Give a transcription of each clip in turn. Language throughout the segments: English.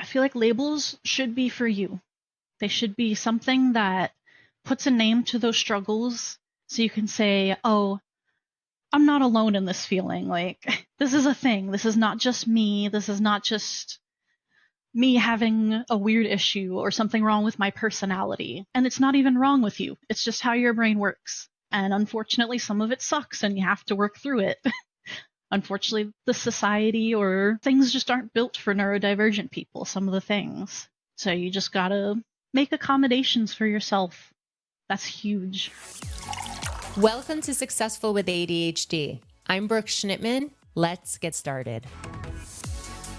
feel like labels should be for you. They should be something that puts a name to those struggles so you can say, oh, I'm not alone in this feeling. Like, this is a thing. This is not just me. This is not just me having a weird issue or something wrong with my personality. And it's not even wrong with you. It's just how your brain works. And unfortunately, some of it sucks and you have to work through it. Unfortunately, the society or things just aren't built for neurodivergent people, some of the things. So you just gotta make accommodations for yourself. That's huge. Welcome to Successful with ADHD. I'm Brooke Schnittman. Let's get started.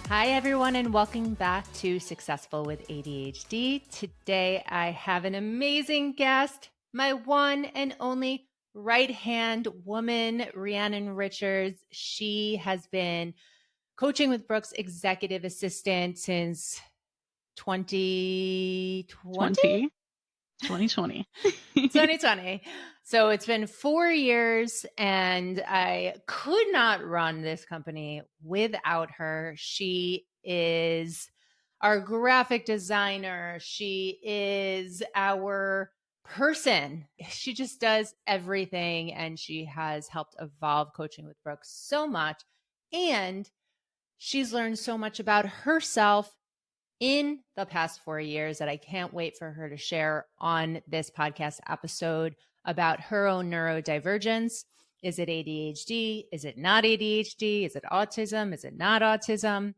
Hi, everyone, and welcome back to Successful with ADHD. Today, I have an amazing guest, my one and only right-hand woman, Rhiannon Richards. She has been coaching with Brooke's executive assistant since 2020. 2020. So it's been 4 years, and I could not run this company without her. She is our graphic designer. She is our person. She just does everything, and she has helped evolve coaching with Brooke so much. And she's learned so much about herself in the past 4 years that I can't wait for her to share on this podcast episode about her own neurodivergence. Is it ADHD? Is it not ADHD? Is it autism? Is it not autism?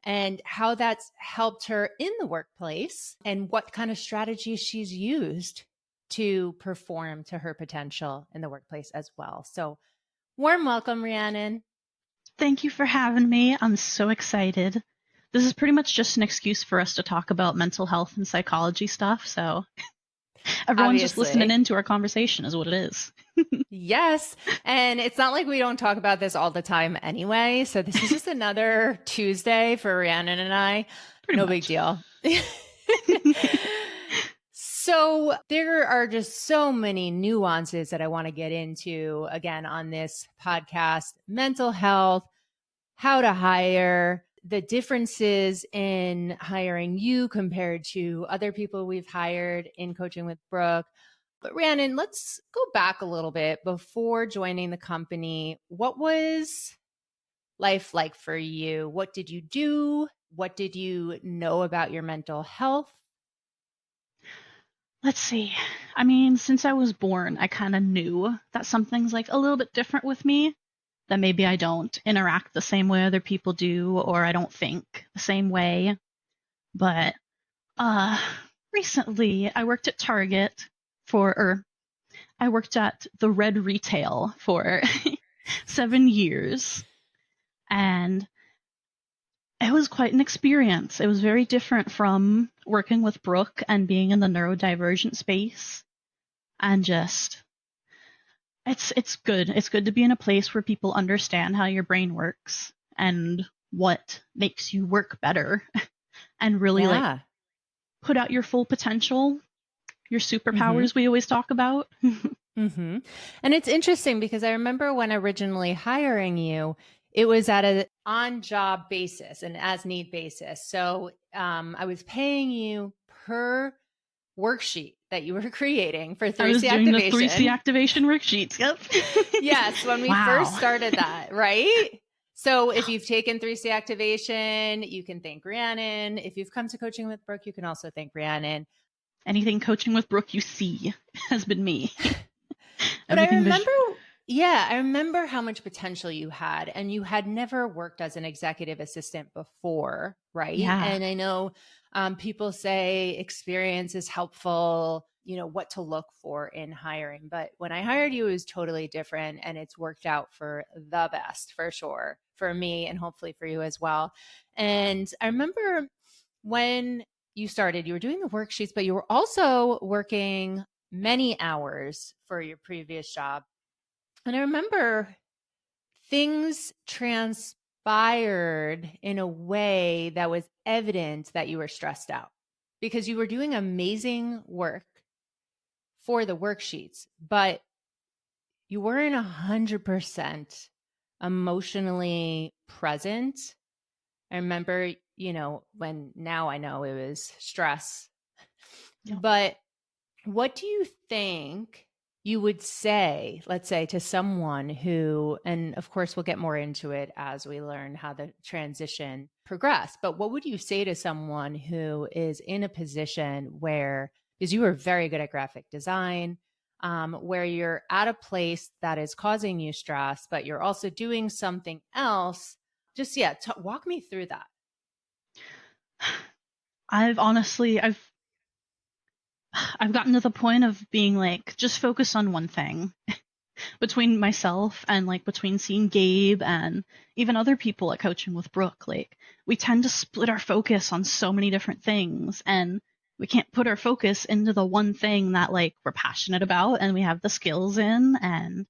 And how that's helped her in the workplace and what kind of strategies she's used to perform to her potential in the workplace as well. So warm welcome, Rhiannon. Thank you for having me. I'm so excited. This is pretty much just an excuse for us to talk about mental health and psychology stuff. So everyone's just listening into our conversation is what it is. Yes. And it's not like we don't talk about this all the time anyway. So this is just another Tuesday for Rhiannon and I. No big deal. So there are just so many nuances that I want to get into again on this podcast: mental health, how to hire, the differences in hiring you compared to other people we've hired in coaching with Brooke. But Rhiannon, let's go back a little bit. Before joining the company, what was life like for you? What did you do? What did you know about your mental health? Let's see. I mean, since I was born, I kind of knew that something's like a little bit different with me, that maybe I don't interact the same way other people do, or I don't think the same way. But recently I worked at Target I worked at the Red Retail for 7 years, and it was quite an experience. It was very different from working with Brooke and being in the neurodivergent space. And just, it's good. It's good to be in a place where people understand how your brain works and what makes you work better and really like put out your full potential, your superpowers we always talk about. And it's interesting because I remember when originally hiring you, it was at an on-job basis and as-need basis. So I was paying you per worksheet that you were creating for 3C activation. I was doing the 3C activation worksheets. Yep. Yes, when we first started that, right? So if you've taken 3C activation, you can thank Rhiannon. If you've come to coaching with Brooke, you can also thank Rhiannon. Anything coaching with Brooke you see has been me. But I remember how much potential you had, and you had never worked as an executive assistant before, right? Yeah. And I know people say experience is helpful, you know, what to look for in hiring. But when I hired you, it was totally different, and it's worked out for the best, for sure, for me and hopefully for you as well. And I remember when you started, you were doing the worksheets, but you were also working many hours for your previous job. And I remember things transpired in a way that was evident that you were stressed out because you were doing amazing work for the worksheets, but you weren't 100% emotionally present. I remember when now I know it was stress. Yeah. But what do you think you would say, let's say, to someone who, and of course, we'll get more into it as we learn how the transition progressed, but what would you say to someone who is in a position where, because you are very good at graphic design, where you're at a place that is causing you stress, but you're also doing something else? Just, walk me through that. I've gotten to the point of being like, just focus on one thing. Between myself and like between seeing Gabe and even other people at Coaching with Brooke, like we tend to split our focus on so many different things, and we can't put our focus into the one thing that like we're passionate about and we have the skills in. And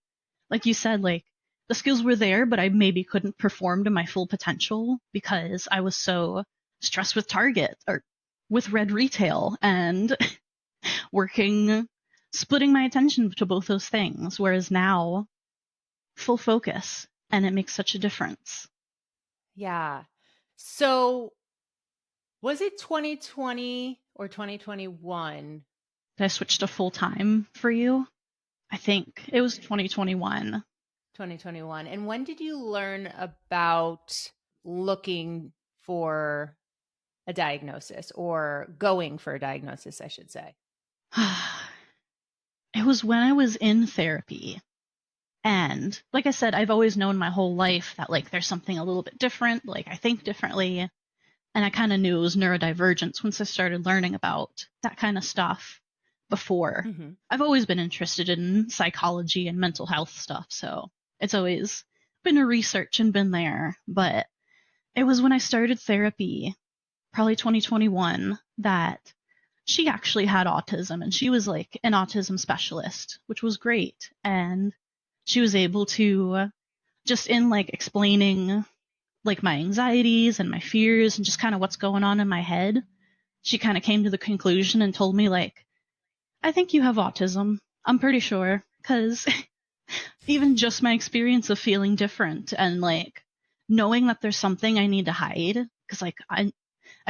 like you said, like the skills were there, but I maybe couldn't perform to my full potential because I was so stressed with Target or with Red Retail and splitting my attention to both those things. Whereas now, full focus, and it makes such a difference. Yeah. So was it 2020 or 2021? Did I switch to full time for you? I think it was 2021. 2021. And when did you learn about looking for a diagnosis, or going for a diagnosis, I should say? It was when I was in therapy. And like I said, I've always known my whole life that like there's something a little bit different, like I think differently. And I kind of knew it was neurodivergence once I started learning about that kind of stuff before. Mm-hmm. I've always been interested in psychology and mental health stuff, so it's always been a research and been there. But it was when I started therapy, probably 2021, that she actually had autism, and she was like an autism specialist, which was great. And she was able to just in like explaining like my anxieties and my fears and just kind of what's going on in my head, she kind of came to the conclusion and told me like, I think you have autism. I'm pretty sure, because even just my experience of feeling different and like knowing that there's something I need to hide, because like I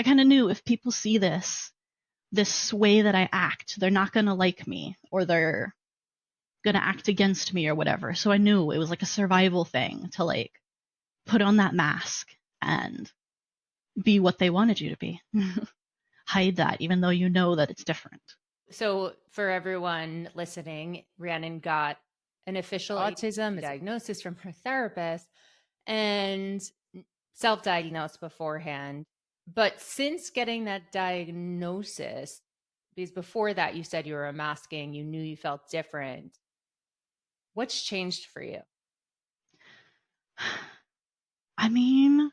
kind of knew if people see this way that I act, they're not gonna like me, or they're gonna act against me or whatever. So I knew it was like a survival thing to like put on that mask and be what they wanted you to be. Hide that, even though you know that it's different. So for everyone listening, Rhiannon got an official autism diagnosis from her therapist and self-diagnosed beforehand. But since getting that diagnosis, because before that you said you were masking, you knew you felt different. What's changed for you? I mean,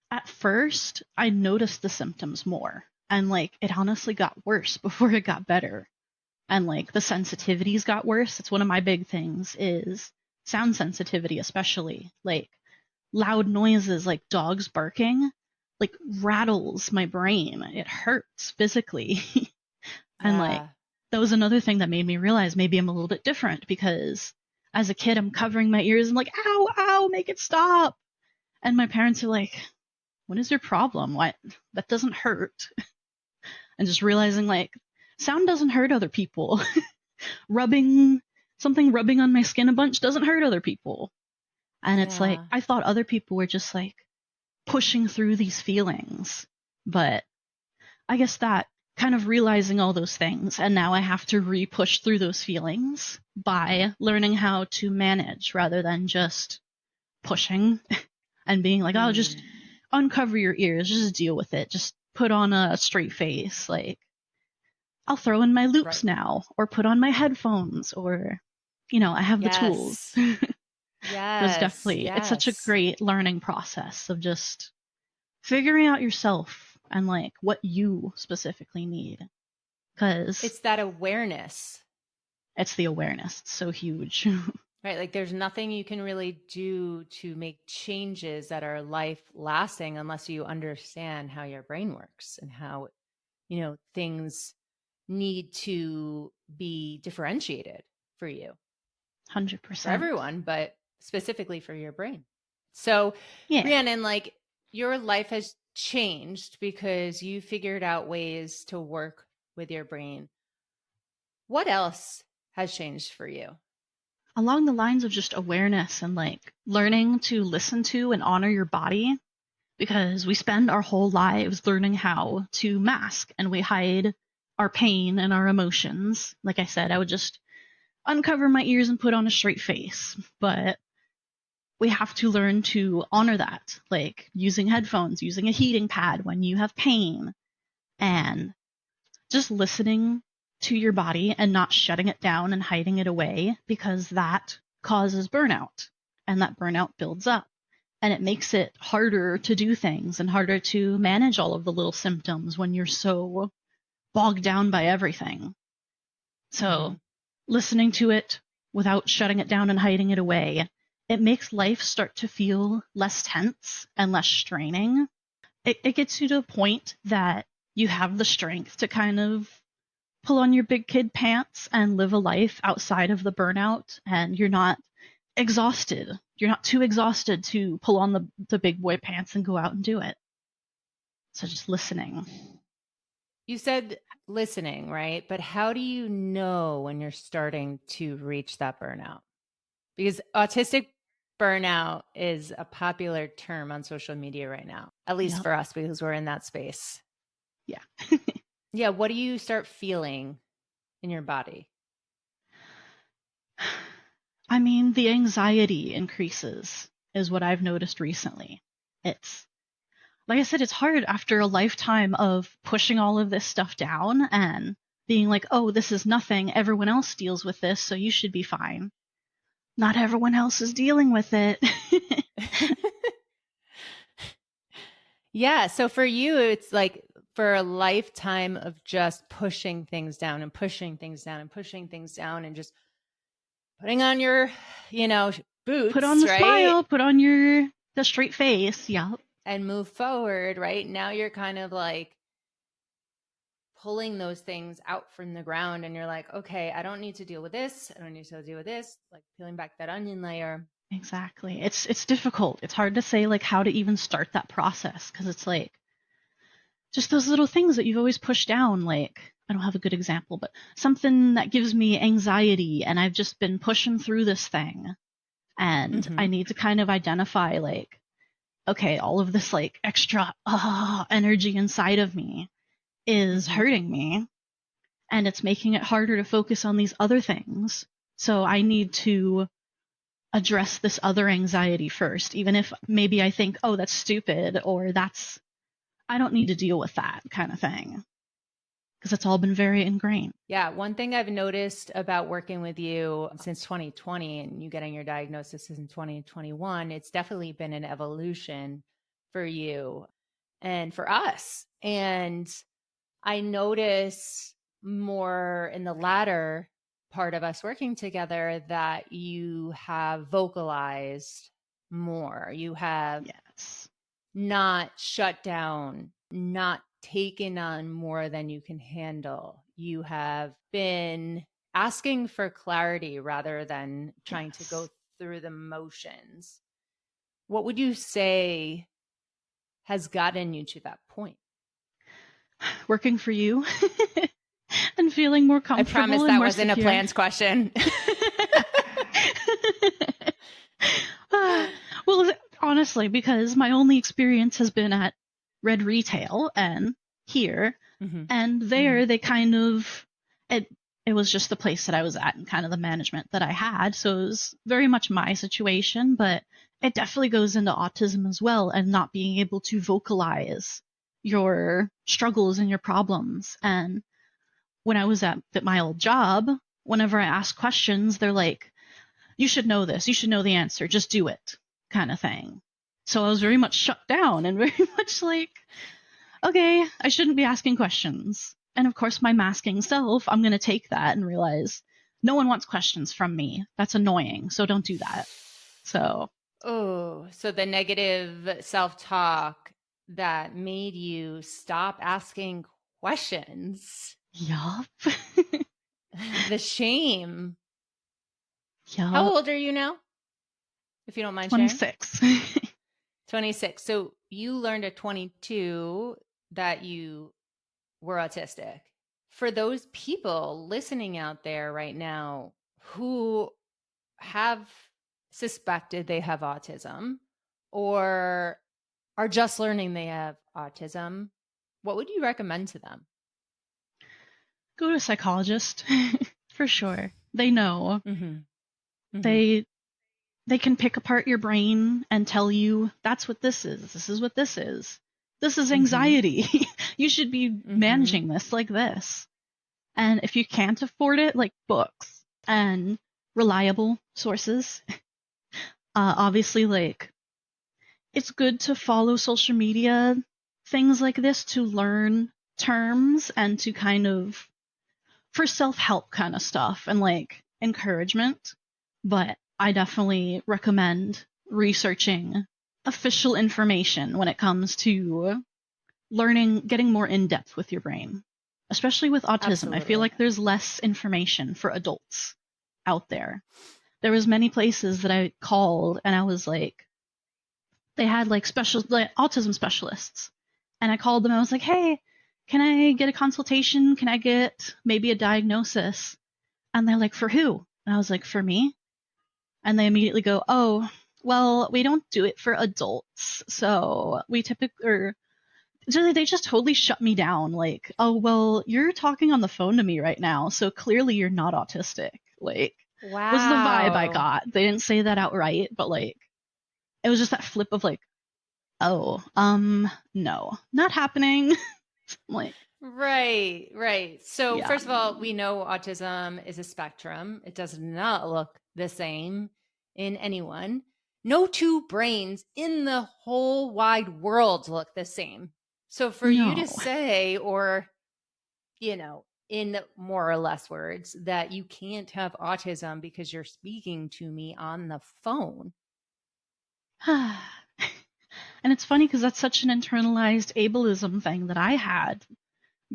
at first, I noticed the symptoms more. And like, it honestly got worse before it got better. And like, the sensitivities got worse. It's one of my big things is sound sensitivity, especially. Like, loud noises like dogs barking, like rattles my brain. It hurts physically. And like, that was another thing that made me realize maybe I'm a little bit different, because as a kid, I'm covering my ears and like, ow, ow, make it stop. And my parents are like, what is your problem? What? That doesn't hurt. And just realizing like, sound doesn't hurt other people. rubbing on my skin a bunch doesn't hurt other people. And it's like, I thought other people were just like pushing through these feelings. But I guess that kind of realizing all those things, and now I have to re-push through those feelings by learning how to manage rather than just pushing and being like, oh, just uncover your ears, just deal with it, just put on a straight face. Like, I'll throw in my loops now, or put on my headphones, or, I have the tools. It was definitely, it's such a great learning process of just figuring out yourself and like what you specifically need. Because it's that awareness. It's the awareness. It's so huge. Right. Like there's nothing you can really do to make changes that are life lasting unless you understand how your brain works and how, things need to be differentiated for you. 100%. For everyone, but specifically for your brain. So, Rhiannon, like your life has changed because you figured out ways to work with your brain. What else has changed for you? Along the lines of just awareness and like learning to listen to and honor your body, because we spend our whole lives learning how to mask and we hide our pain and our emotions. Like I said, I would just uncover my ears and put on a straight face, but we have to learn to honor that, like using headphones, using a heating pad when you have pain, and just listening to your body and not shutting it down and hiding it away, because that causes burnout, and that burnout builds up and it makes it harder to do things and harder to manage all of the little symptoms when you're so bogged down by everything. So listening to it without shutting it down and hiding it away, it makes life start to feel less tense and less straining. It gets you to a point that you have the strength to kind of pull on your big kid pants and live a life outside of the burnout, and you're not exhausted. You're not too exhausted to pull on the big boy pants and go out and do it. So just listening. You said listening, right? But how do you know when you're starting to reach that burnout? Because autistic burnout is a popular term on social media right now, at least for us, because we're in that space. Yeah. Yeah. What do you start feeling in your body? I mean, the anxiety increases is what I've noticed recently. It's, like I said, it's hard after a lifetime of pushing all of this stuff down and being like, oh, this is nothing. Everyone else deals with this, so you should be fine. Not everyone else is dealing with it. Yeah. So for you, it's like for a lifetime of just pushing things down and pushing things down and pushing things down and just putting on your, boots, put on the right? smile, put on the straight face. Yeah. And move forward, right? Now you're kind of like pulling those things out from the ground and you're like, okay, I don't need to deal with this. I don't need to deal with this. Like peeling back that onion layer. Exactly. It's difficult. It's hard to say like how to even start that process, because it's like just those little things that you've always pushed down. Like, I don't have a good example, but something that gives me anxiety and I've just been pushing through this thing, and I need to kind of identify like, okay, all of this like extra energy inside of me is hurting me, and it's making it harder to focus on these other things. So I need to address this other anxiety first, even if maybe I think, oh, that's stupid, or I don't need to deal with that kind of thing, because it's all been very ingrained. Yeah. One thing I've noticed about working with you since 2020 and you getting your diagnosis in 2021, it's definitely been an evolution for you and for us. And I notice more in the latter part of us working together that you have vocalized more. You have not shut down, not taken on more than you can handle. You have been asking for clarity rather than trying to go through the motions. What would you say has gotten you to that point? Working for you and feeling more comfortable. I promise that wasn't secure. A planned question. Well, honestly, because my only experience has been at Red Retail and here, and there they kind of, it was just the place that I was at and kind of the management that I had. So it was very much my situation, but it definitely goes into autism as well, and not being able to vocalize your struggles and your problems. And when I was at my old job, whenever I asked questions, they're like, you should know this, you should know the answer, just do it, kind of thing. So I was very much shut down and very much like, okay, I shouldn't be asking questions. And of course, my masking self, I'm going to take that and realize no one wants questions from me. That's annoying. So don't do that. So. Oh, so the negative self-talk that made you stop asking questions. Yup. The shame. Yup. How old are you now? If you don't mind 26. sharing. 26. So you learned at 22 that you were autistic. For those people listening out there right now who have suspected they have autism or are just learning they have autism, what would you recommend to them? Go to a psychologist for sure. They know. Mm-hmm. Mm-hmm. They can pick apart your brain and tell you that's what this is. This is what this is. This is anxiety. You should be managing this like this. And if you can't afford it, like books and reliable sources. Obviously, like, it's good to follow social media, things like this, to learn terms and to kind of, for self-help kind of stuff and like encouragement. But I definitely recommend researching official information when it comes to learning, getting more in depth with your brain, especially with autism. Absolutely. I feel like there's less information for adults out there. There was many places that I called and I was like, they had like autism specialists, and I called them. I was like, hey, can I get a consultation? Can I get maybe a diagnosis? And they're like, for who? And I was like, for me. And they immediately go, oh, well, we don't do it for adults. So we typically, they just totally shut me down. Like, oh, well, you're talking on the phone to me right now, so clearly you're not autistic. Like, wow. Was the vibe I got. They didn't say that outright, but like, it was just that flip of like, oh, no, not happening. Like, right. So yeah. First of all, we know autism is a spectrum. It does not look the same in anyone. No two brains in the whole wide world look the same. So for you to say, or, you know, in more or less words, that you can't have autism because you're speaking to me on the phone. And it's funny because that's such an internalized ableism thing that I had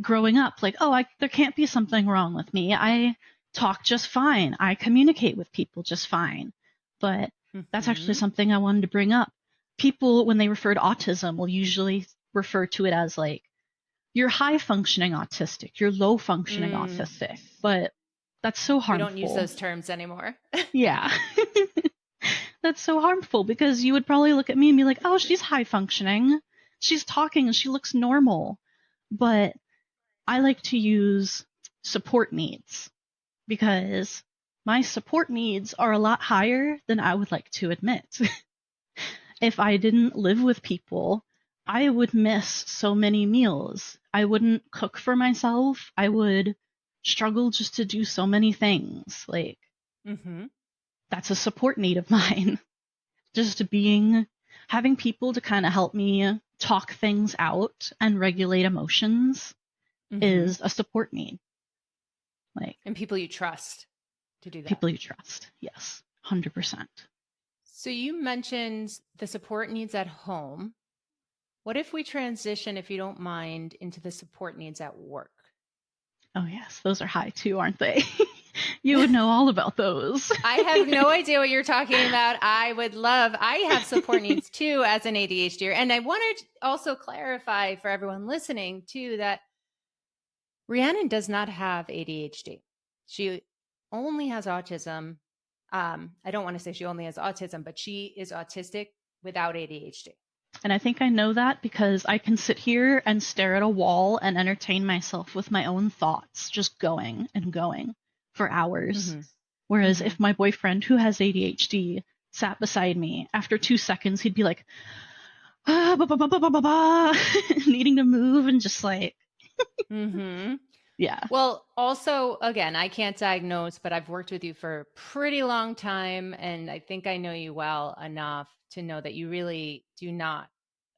growing up. Like, oh, there can't be something wrong with me. I talk just fine. I communicate with people just fine. But that's actually something I wanted to bring up. People, when they refer to autism, will usually refer to it as like, you're high functioning autistic, you're low functioning autistic. But that's so harmful. We don't use those terms anymore. Yeah. That's so harmful because you would probably look at me and be like, oh, she's high functioning. She's talking and she looks normal. But I like to use support needs because my support needs are a lot higher than I would like to admit. If I didn't live with people, I would miss so many meals. I wouldn't cook for myself. I would struggle just to do so many things. Like, that's a support need of mine. Just having people to kind of help me talk things out and regulate emotions is a support need. Like, and people you trust to do that. People you trust. Yes. 100%. So you mentioned the support needs at home. What if we transition, if you don't mind, into the support needs at work? Oh yes, those are high too, aren't they? You would know all about those. I have no idea what you're talking about. I have support needs too as an ADHDer. And I want to also clarify for everyone listening too that Rhiannon does not have ADHD. She only has autism. I don't want to say she only has autism, but she is autistic without ADHD. And I think I know that because I can sit here and stare at a wall and entertain myself with my own thoughts, just going and going for hours. Whereas if my boyfriend who has ADHD sat beside me, after 2 seconds, he'd be like, needing to move and just like, yeah. Well, also, again, I can't diagnose, but I've worked with you for a pretty long time. And I think I know you well enough to know that you really do not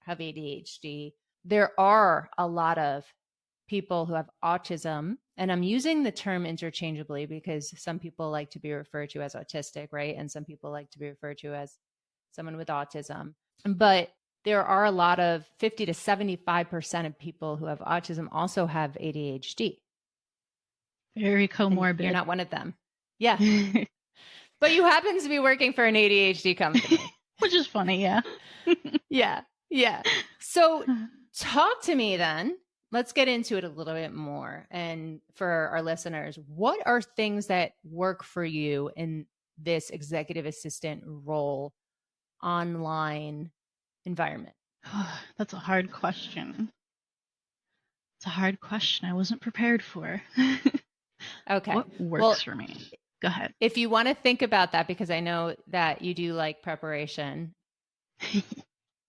have ADHD. There are a lot of people who have autism, and I'm using the term interchangeably because some people like to be referred to as autistic, right? And some people like to be referred to as someone with autism. But there are a lot of 50 to 75% of people who have autism also have ADHD. Very comorbid. And you're not one of them. Yeah. But you happen to be working for an ADHD company. Which is funny, yeah. Yeah. Yeah. So talk to me then. Let's get into it a little bit more. And for our listeners, what are things that work for you in this executive assistant role online environment? That's a hard question. It's a hard question I wasn't prepared for. Okay. What works Well, for me? Go ahead. if you want to think about that, because I know that you do like preparation,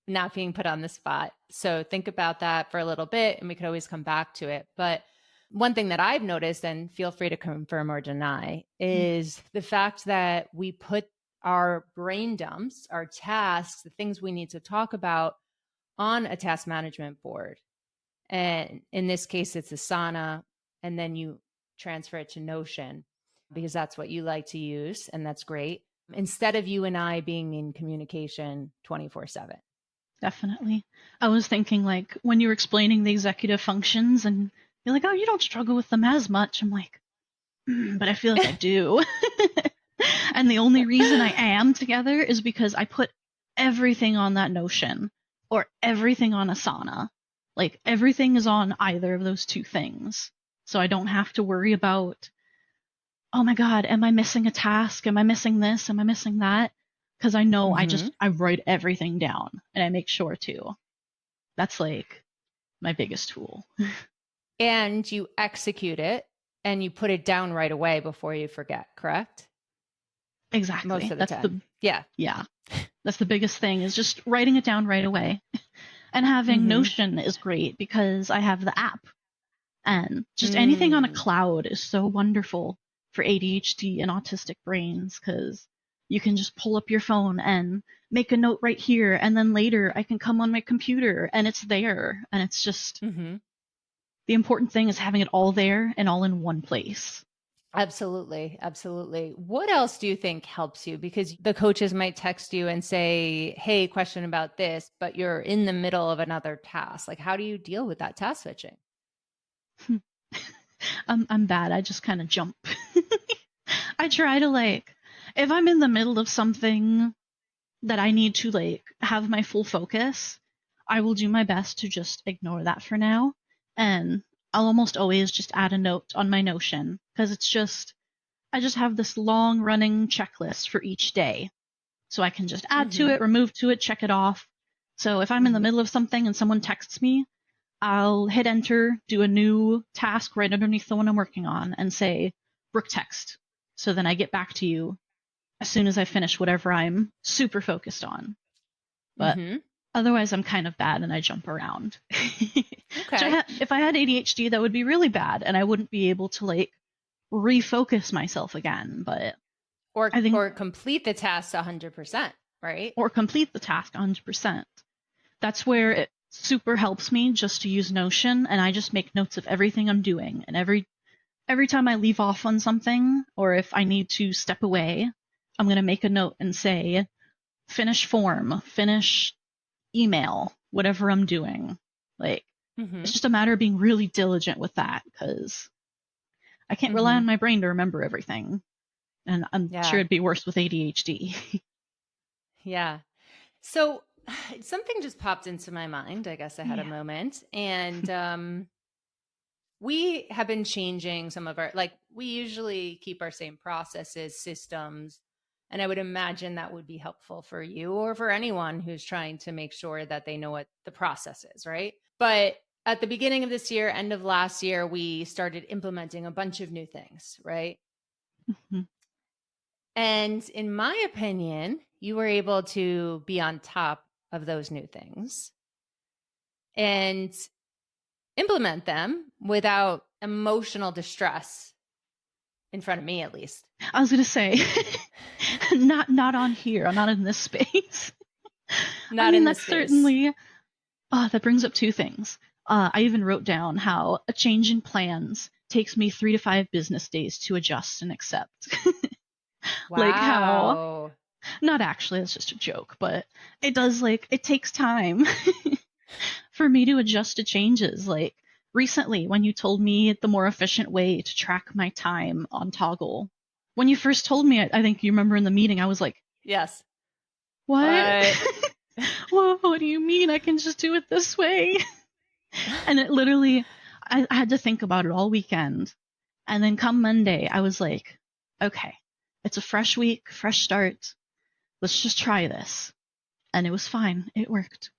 not being put on the spot. So think about that for a little bit and we could always come back to it. But one thing that I've noticed, and feel free to confirm or deny, is the fact that we put our brain dumps, our tasks, the things we need to talk about on a task management board. And in this case, it's Asana, and then you transfer it to Notion because that's what you like to use. And that's great. Instead of you and I being in communication 24/7. Definitely. I was thinking, like, when you were explaining the executive functions and you're like, oh, you don't struggle with them as much. I'm like, but I feel like I do. And the only reason I am together is because I put everything on that Notion or everything on Asana. Like, everything is on either of those two things. So I don't have to worry about, oh my God, am I missing a task? Am I missing this? Am I missing that? Because I know I write everything down and I make sure to. That's like my biggest tool. And you execute it and you put it down right away before you forget, correct? Exactly. Most of the time. Yeah. That's the biggest thing, is just writing it down right away. And having Notion is great because I have the app. And just anything on a cloud is so wonderful for ADHD and autistic brains, because you can just pull up your phone and make a note right here, and then later I can come on my computer and it's there. And it's just the important thing is having it all there and all in one place. Absolutely. Absolutely. What else do you think helps you? Because the coaches might text you and say, hey, question about this, but you're in the middle of another task. Like, how do you deal with that task switching? I'm bad. I just kind of jump. I try to, like, if I'm in the middle of something that I need to, like, have my full focus, I will do my best to just ignore that for now. And I'll almost always just add a note on my Notion, because I just have this long running checklist for each day. So I can just add to it, remove to it, check it off. So if I'm in the middle of something and someone texts me, I'll hit enter, do a new task right underneath the one I'm working on, and say, Brooke text. So then I get back to you as soon as I finish whatever I'm super focused on. But otherwise, I'm kind of bad and I jump around. Okay. If I had ADHD, that would be really bad, and I wouldn't be able to, like, refocus myself again. But Or I think, or complete the task 100%, right? or complete the task 100%. That's where it super helps me just to use Notion, and I just make notes of everything I'm doing. And every time I leave off on something, or if I need to step away, I'm going to make a note and say, finish form, finish email, whatever I'm doing. Like, it's just a matter of being really diligent with that, because I can't rely on my brain to remember everything. And I'm sure it'd be worse with ADHD. Yeah. So something just popped into my mind. I guess I had a moment. And we have been changing some of our, like, we usually keep our same processes, systems. And I would imagine that would be helpful for you or for anyone who's trying to make sure that they know what the process is, right? But at the beginning of this year, end of last year, we started implementing a bunch of new things, right? And in my opinion, you were able to be on top of those new things and implement them without emotional distress, in front of me at least. I was going to say, not on here. I'm not in this space. Not in this space. Certainly, that brings up two things. I even wrote down how a change in plans takes me 3 to 5 business days to adjust and accept. Wow. Like how, not actually, it's just a joke, but it does, like, it takes time for me to adjust to changes. Like, recently, when you told me the more efficient way to track my time on Toggle, when you first told me, I think you remember in the meeting, I was like, yes. What? What do you mean? I can just do it this way? And it literally, I had to think about it all weekend. And then come Monday, I was like, okay, it's a fresh week, fresh start. Let's just try this. And it was fine. It worked.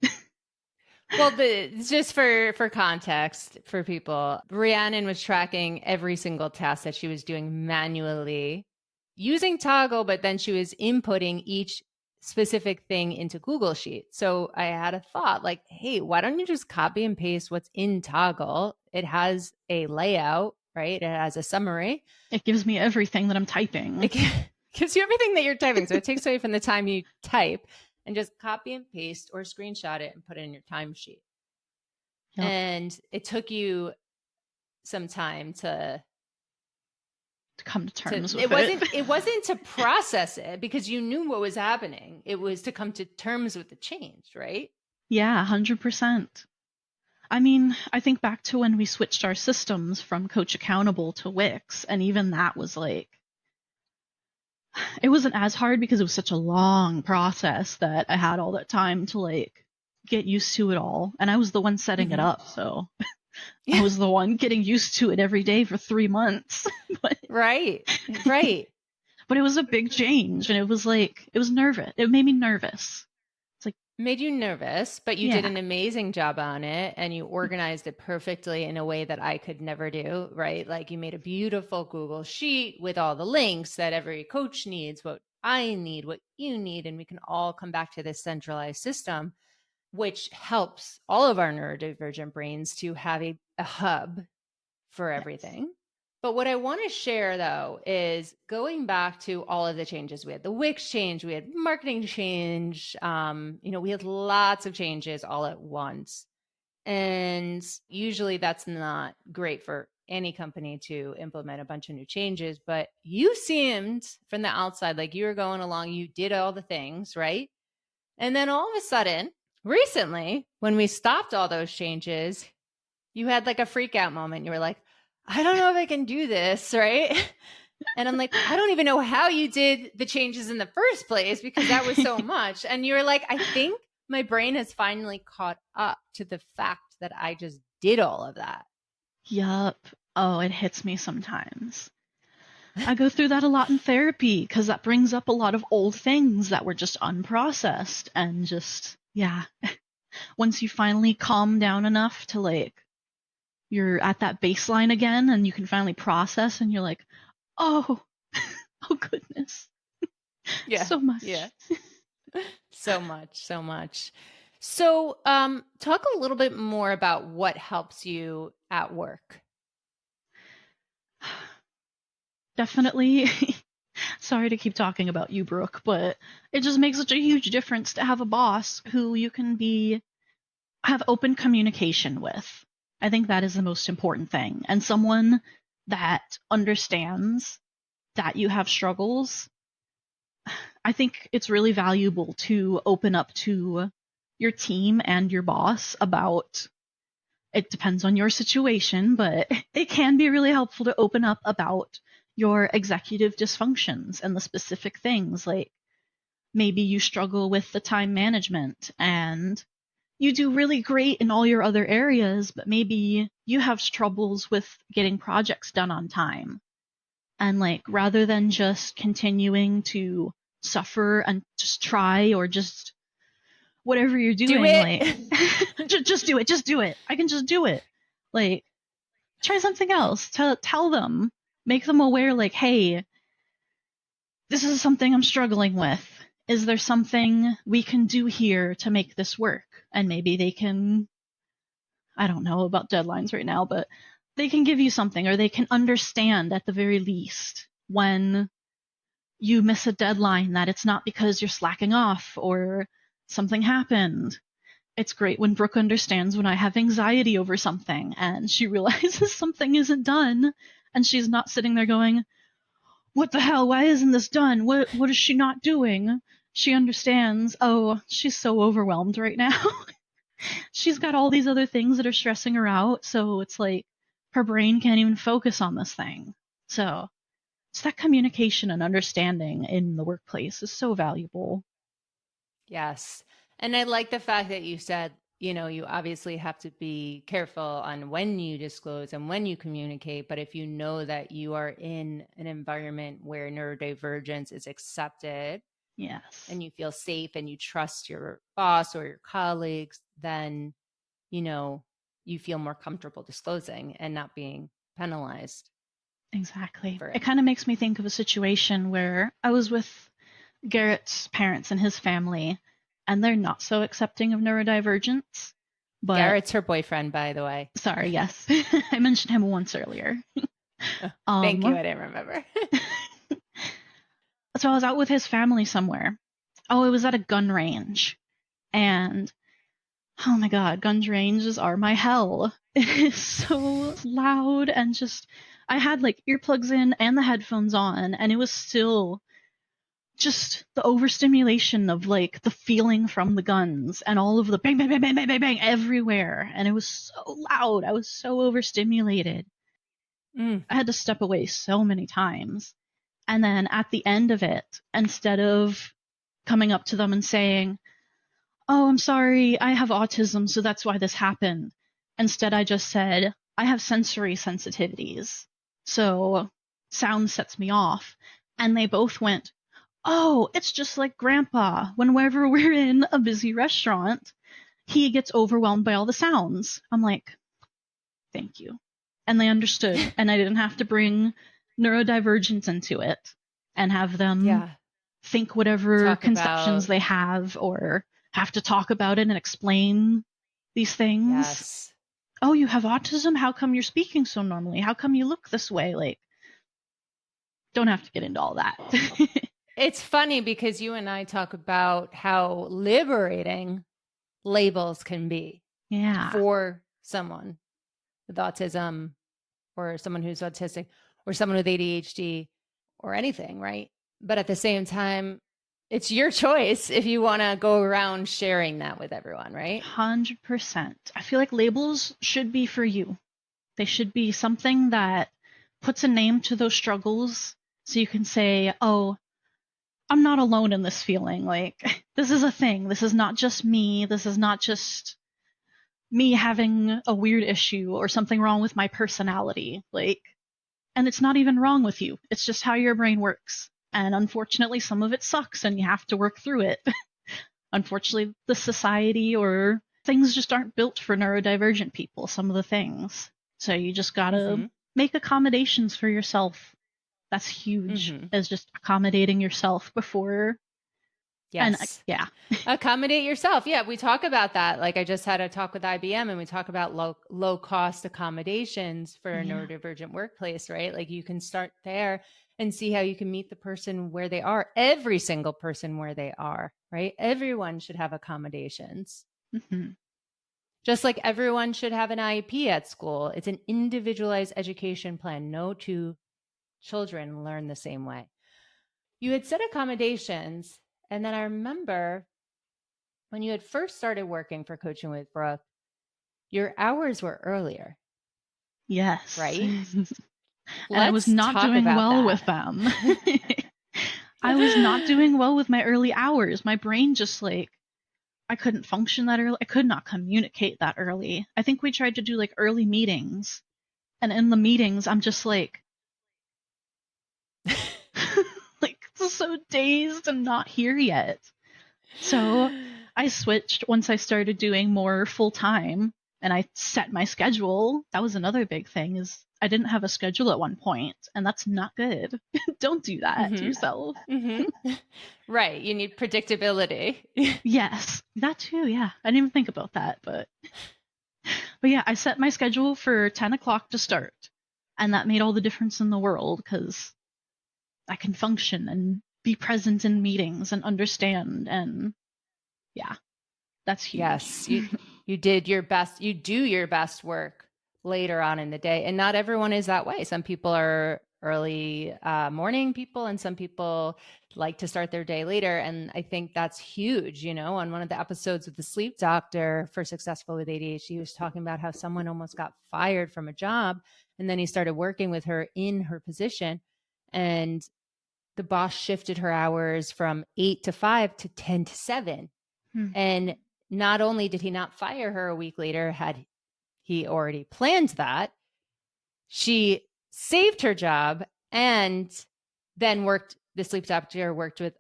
Well, just for context for people, Rhiannon was tracking every single task that she was doing manually using Toggle, but then she was inputting each specific thing into Google Sheet. So I had a thought like, hey, why don't you just copy and paste what's in Toggle? It has a layout, right? It has a summary. It gives me everything that I'm typing. It gives you everything that you're typing. So it takes away from the time you type, and just copy and paste or screenshot it and put it in your timesheet. Yep. And it took you some time to come to terms with it. It wasn't to process it because you knew what was happening. It was to come to terms with the change, right? Yeah, 100%. I mean, I think back to when we switched our systems from Coach Accountable to Wix, and even that was like, it wasn't as hard because it was such a long process that I had all that time to like get used to it all. And I was the one setting it up, so I was the one getting used to it every day for 3 months. Right. But it was a big change, and it was like, it was nervous. It made me nervous. It's like, made you nervous, but you did an amazing job on it, and you organized it perfectly in a way that I could never do, right? Like you made a beautiful Google Sheet with all the links that every coach needs, what I need, what you need, and we can all come back to this centralized system, which helps all of our neurodivergent brains to have a hub for everything. But what I want to share, though, is going back to all of the changes. We had the Wix change, we had marketing change. We had lots of changes all at once. And usually that's not great for any company to implement a bunch of new changes. But you seemed from the outside like you were going along, you did all the things, right? And then all of a sudden, recently, when we stopped all those changes, you had like a freak out moment. You were like, I don't know if I can do this, right? And I'm like, I don't even know how you did the changes in the first place because that was so much. And you were like, I think my brain has finally caught up to the fact that I just did all of that. Yup. Oh, it hits me sometimes. I go through that a lot in therapy because that brings up a lot of old things that were just unprocessed and just, yeah. Once you finally calm down enough to like, you're at that baseline again and you can finally process and you're like, oh goodness. Yeah. So much. Yeah. So much. So talk a little bit more about what helps you at work. Definitely. Sorry to keep talking about you, Brooke, but it just makes such a huge difference to have a boss who you can have open communication with. I think that is the most important thing. And someone that understands that you have struggles. I think it's really valuable to open up to your team and your boss about, it depends on your situation, but it can be really helpful to open up about your executive dysfunctions and the specific things. Like maybe you struggle with the time management and you do really great in all your other areas, but maybe you have troubles with getting projects done on time. And like, rather than just continuing to suffer and just try or just whatever you're doing, like, just do it. I can just do it. Like, try something else. Tell them, make them aware, like, hey, this is something I'm struggling with. Is there something we can do here to make this work? And maybe they can, I don't know about deadlines right now, but they can give you something, or they can understand at the very least when you miss a deadline that it's not because you're slacking off or something happened. It's great when Brooke understands when I have anxiety over something and she realizes something isn't done and she's not sitting there going, what the hell? Why isn't this done? What is she not doing? She understands, oh, she's so overwhelmed right now. She's got all these other things that are stressing her out. So it's like her brain can't even focus on this thing. So it's that communication and understanding in the workplace is so valuable. Yes. And I like the fact that you said, you obviously have to be careful on when you disclose and when you communicate. But if you know that you are in an environment where neurodivergence is accepted Yes. and you feel safe and you trust your boss or your colleagues, then, you feel more comfortable disclosing and not being penalized Exactly. for It it. kind of makes me think of a situation where I was with Garrett's parents and his family, and they're not so accepting of neurodivergence. But Garrett's her boyfriend, by the way. sorry, yes. I mentioned him once earlier. Thank you. Um I didn't remember. so I was out with his family somewhere. Oh, it was at a gun range. And oh my god, gun ranges are my hell. It is so loud and just I had like earplugs in and the headphones on, and it was still just the overstimulation of like the feeling from the guns and all of the bang, bang, bang, bang, bang, bang, bang everywhere. And it was so loud. I was so overstimulated. Mm. I had to step away so many times. And then at the end of it, instead of coming up to them and saying, "Oh, I'm sorry, I have autism, so that's why this happened," instead I just said, "I have sensory sensitivities, so sound sets me off." And they both went, "Oh, it's just like Grandpa. Whenever we're in a busy restaurant, he gets overwhelmed by all the sounds." I'm like, "Thank you." And they understood, and I didn't have to bring neurodivergence into it and have them Yeah. think whatever Talk conceptions about, they have or have to talk about it and explain these things. yes. "Oh, you have autism? How come you're speaking so normally? How come you look this way?" Like, don't have to get into all that. It's funny because you and I talk about how liberating labels can be Yeah. for someone with autism or someone who's autistic or someone with ADHD or anything, right? But at the same time, it's your choice if you want to go around sharing that with everyone, right? 100%. I feel like labels should be for you. They should be something that puts a name to those struggles so you can say, "Oh, I'm not alone in this feeling. Like, this is a thing. This is not just me. This is not just me having a weird issue or something wrong with my personality." Like, and it's not even wrong with you. It's just how your brain works. And unfortunately, some of it sucks and you have to work through it. Unfortunately, the society or things just aren't built for neurodivergent people, some of the things. So you just gotta Mm-hmm. make accommodations for yourself. That's huge, Mm-hmm. as just accommodating yourself before. And Yes. yeah. Accommodate yourself. Yeah, we talk about that. Like I just had a talk with IBM and we talk about low cost accommodations for a Yeah. neurodivergent workplace, right? Like you can start there and see how you can meet the person where they are, every single person where they are, right? Everyone should have accommodations. Mm-hmm. Just like everyone should have an IEP at school. It's an individualized education plan. No two children learn the same way. You had said accommodations, and then I remember when you had first started working for Coaching with Brooke, your hours were earlier, Yes. right? And I was Let's not talk doing about well that. with them. I was not doing well with my early hours. My brain just like I couldn't function that early. I could not communicate that early. I think we tried to do like early meetings, and in the meetings I'm just like like so dazed and not here yet. So I switched once I started doing more full time and I set my schedule. That was another big thing is I didn't have a schedule at one point, and that's not good. Don't do that to Mm-hmm. yourself. Mm-hmm. Right. You need predictability. Yes, that too. Yeah, I didn't even think about that, but yeah, I set my schedule for 10 o'clock to start, and that made all the difference in the world because I can function and be present in meetings and understand, and yeah, that's huge. Yes, you did your best. You do your best work later on in the day, and not everyone is that way. Some people are early morning people, and some people like to start their day later. And I think that's huge. On one of the episodes with the sleep doctor for Successful with ADHD, he was talking about how someone almost got fired from a job, and then he started working with her in her position, and the boss shifted her hours from 8 to 5 to 10 to 7 And not only did he not fire her a week later, had he already planned that, she saved her job and then the sleep doctor worked with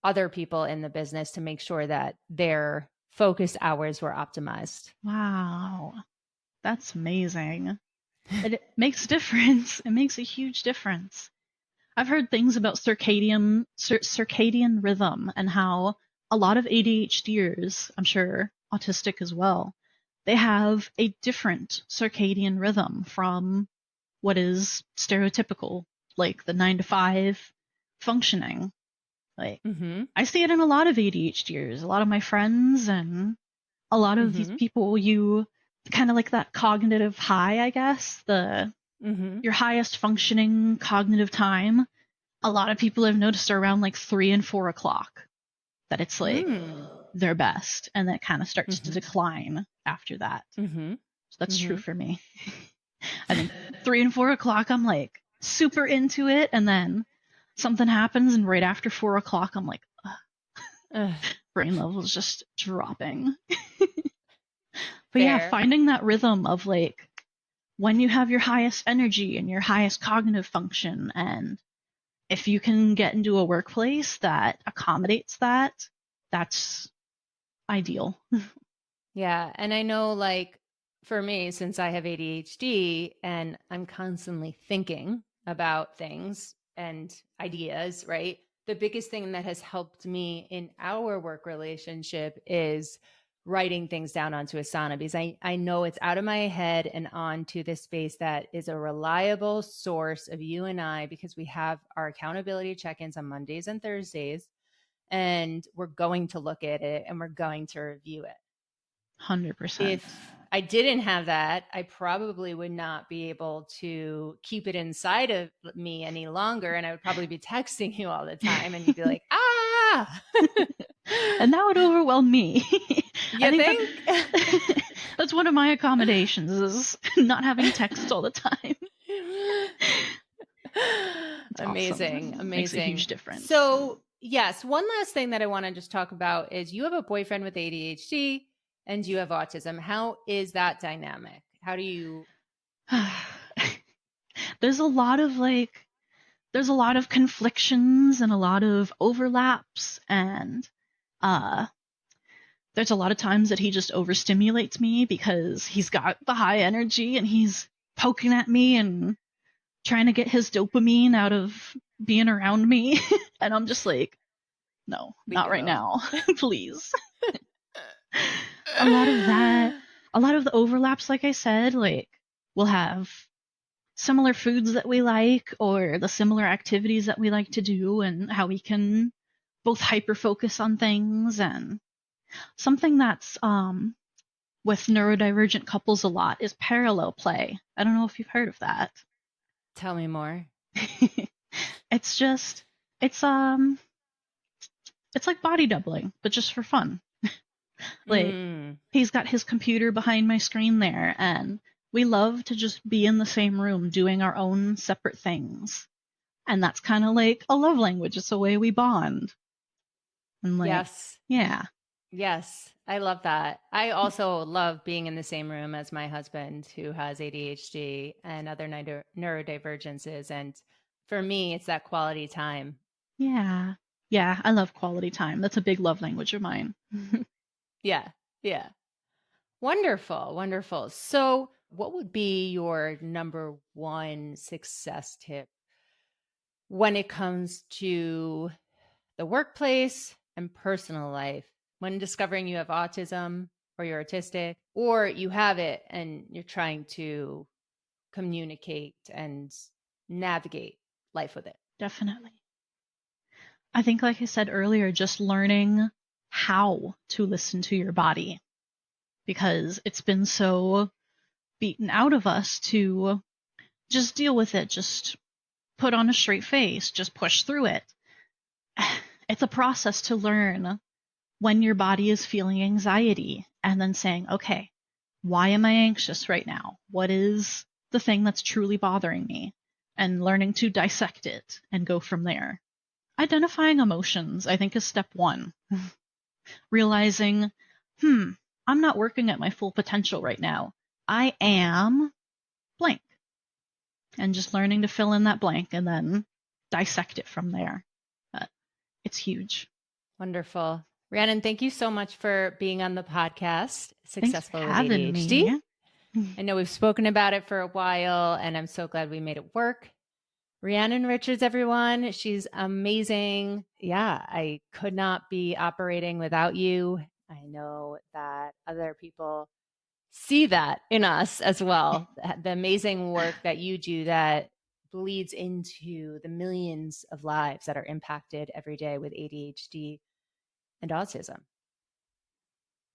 other people in the business to make sure that their focus hours were optimized. Wow. That's amazing. It makes a difference. It makes a huge difference. I've heard things about circadian rhythm and how a lot of ADHDers, I'm sure autistic as well, they have a different circadian rhythm from what is stereotypical, like the 9 to 5 functioning. Like, I see it in a lot of ADHDers, a lot of my friends, and a lot of these people, you kind of like that cognitive high, I guess, your highest functioning cognitive time. A lot of people have noticed around like 3 and 4 o'clock that it's like their best, and that kind of starts to decline after that. So that's true for me. I think 3 and 4 o'clock, I'm like super into it, and then something happens, and right after 4 o'clock, I'm like, brain levels just dropping. But yeah, finding that rhythm of like when you have your highest energy and your highest cognitive function, and if you can get into a workplace that accommodates that, that's ideal. Yeah. And I know, like, for me, since I have ADHD and I'm constantly thinking about things and ideas, right? The biggest thing that has helped me in our work relationship is writing things down onto Asana, because I know it's out of my head and onto this space that is a reliable source of you and I, because we have our accountability check-ins on Mondays and Thursdays, and we're going to look at it and we're going to review it. 100%. If I didn't have that, I probably would not be able to keep it inside of me any longer. And I would probably be texting you all the time and you'd be like, ah. And that would overwhelm me. You think? That's one of my accommodations, is not having text all the time. Amazing. Awesome. Amazing. Makes a huge difference. So yes, one last thing that I want to just talk about is you have a boyfriend with ADHD and you have autism. How is that dynamic? How do you? There's a lot of conflictions and a lot of overlaps, and there's a lot of times that he just overstimulates me because he's got the high energy and he's poking at me and trying to get his dopamine out of being around me. And I'm just like, no, not right now, please. A lot of that, a lot of the overlaps, like I said, like we'll have similar foods that we like or the similar activities that we like to do, and how we can both hyper focus on things. And something that's with neurodivergent couples a lot is parallel play. I don't know if you've heard of that. Tell me more. It's like body doubling, but just for fun. Like, he's got his computer behind my screen there, and we love to just be in the same room doing our own separate things. And that's kind of like a love language. It's a way we bond. And like, yes. Yeah. Yes. I love that. I also love being in the same room as my husband, who has ADHD and other neurodivergences. And for me, it's that quality time. Yeah. Yeah. I love quality time. That's a big love language of mine. Yeah. Yeah. Wonderful. Wonderful. So what would be your number one success tip when it comes to the workplace and personal life, when discovering you have autism or you're autistic, or you have it and you're trying to communicate and navigate life with it? Definitely. I think, like I said earlier, just learning how to listen to your body, because it's been so beaten out of us to just deal with it, just put on a straight face, just push through it. It's a process to learn when your body is feeling anxiety, and then saying, okay, why am I anxious right now? What is the thing that's truly bothering me? And learning to dissect it and go from there. Identifying emotions, I think, is step one. realizing, I'm not working at my full potential right now. I am blank. And just learning to fill in that blank and then dissect it from there. It's huge. Wonderful. Rhiannon, thank you so much for being on the podcast, Successful with having ADHD. Me. I know we've spoken about it for a while, and I'm so glad we made it work. Rhiannon Richards, everyone. She's amazing. Yeah, I could not be operating without you. I know that other people see that in us as well. The amazing work that you do that bleeds into the millions of lives that are impacted every day with ADHD and autism.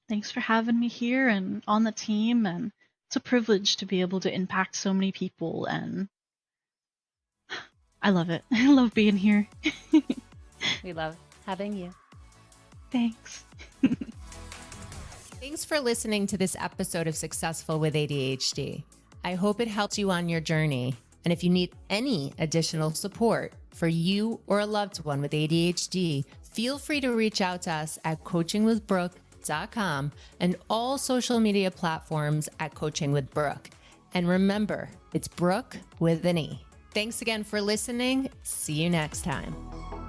Thanks for having me here and on the team. And it's a privilege to be able to impact so many people. And I love it. I love being here. We love having you. Thanks. Thanks for listening to this episode of Successful with ADHD. I hope it helped you on your journey. And if you need any additional support for you or a loved one with ADHD, feel free to reach out to us at coachingwithbrooke.com and all social media platforms at Coaching with Brooke. And remember, it's Brooke with an E. Thanks again for listening. See you next time.